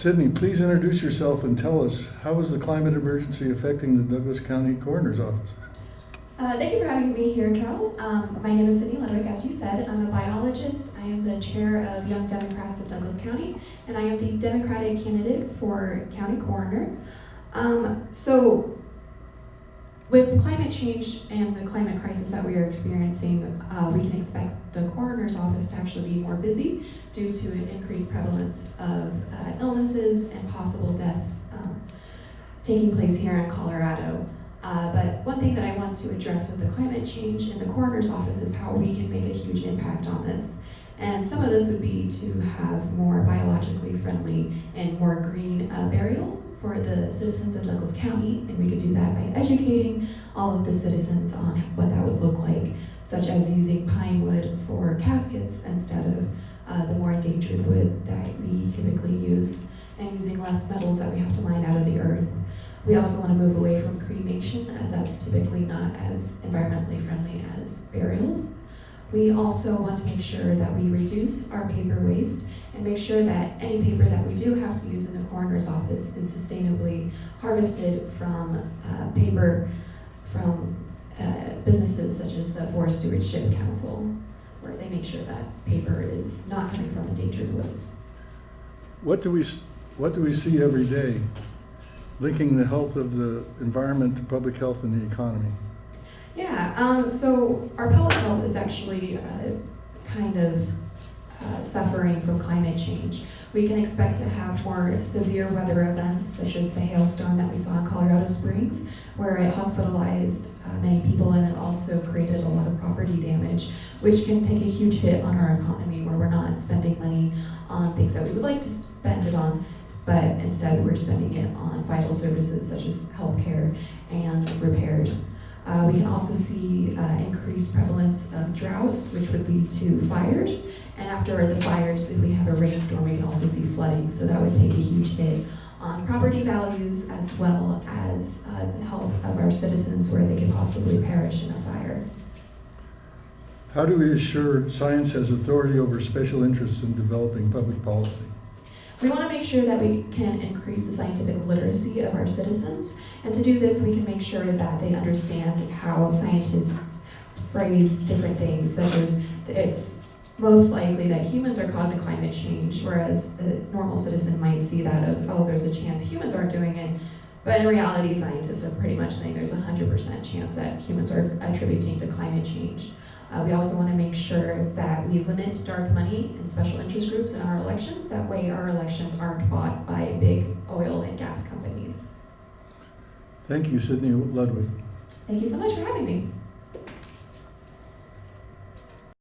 Sydney, please introduce yourself and tell us, how is the climate emergency affecting the Douglas County Coroner's Office? Thank you for having me here, Charles. My name is Sydney Ludwick, as you said. I'm a biologist. I am the chair of Young Democrats of Douglas County, and I am the Democratic candidate for county coroner. So with climate change and the climate crisis that we are experiencing, we can expect the coroner's office to actually be more busy due to an increased prevalence of illnesses and possible deaths taking place here in Colorado. But one thing that I want to address with the climate change in the coroner's office is how we can make a huge impact on this. And some of this would be to have more biologically friendly and more green burials for the citizens of Douglas County, and we could do that by educating all of the citizens on what that would look like, such as using pine wood for caskets instead of the more endangered wood that we typically use, and using less metals that we have to mine out of the earth. We also want to move away from cremation, as that's typically not as environmentally friendly as burials. We also want to make sure that we reduce our paper waste and make sure that any paper that we do have to use in the coroner's office is sustainably harvested from paper from businesses such as the Forest Stewardship Council, where they make sure that paper is not coming from endangered woods. What do we see every day linking the health of the environment to public health and the economy? Yeah, so our public health is actually kind of suffering from climate change. We can expect to have more severe weather events, such as the hailstorm that we saw in Colorado Springs, where it hospitalized many people and it also created a lot of property damage, which can take a huge hit on our economy, where we're not spending money on things that we would like to spend it on, but instead we're spending it on vital services such as healthcare and repairs. We can also see increased prevalence of drought, which would lead to fires. And after the fires, if we have a rainstorm, we can also see flooding. So that would take a huge hit on property values as well as the health of our citizens, where they could possibly perish in a fire. How do we assure science has authority over special interests in developing public policy? We want to make sure that we can increase the scientific literacy of our citizens, and to do this we can make sure that they understand how scientists phrase different things, such as it's most likely that humans are causing climate change, whereas a normal citizen might see that as, oh, there's a chance humans aren't doing it, but in reality scientists are pretty much saying there's a 100% chance that humans are attributing to climate change. We also want to make sure that we limit dark money and special interest groups in our elections. That way our elections aren't bought by big oil and gas companies. Thank you, Sydney Ludwick. Thank you so much for having me.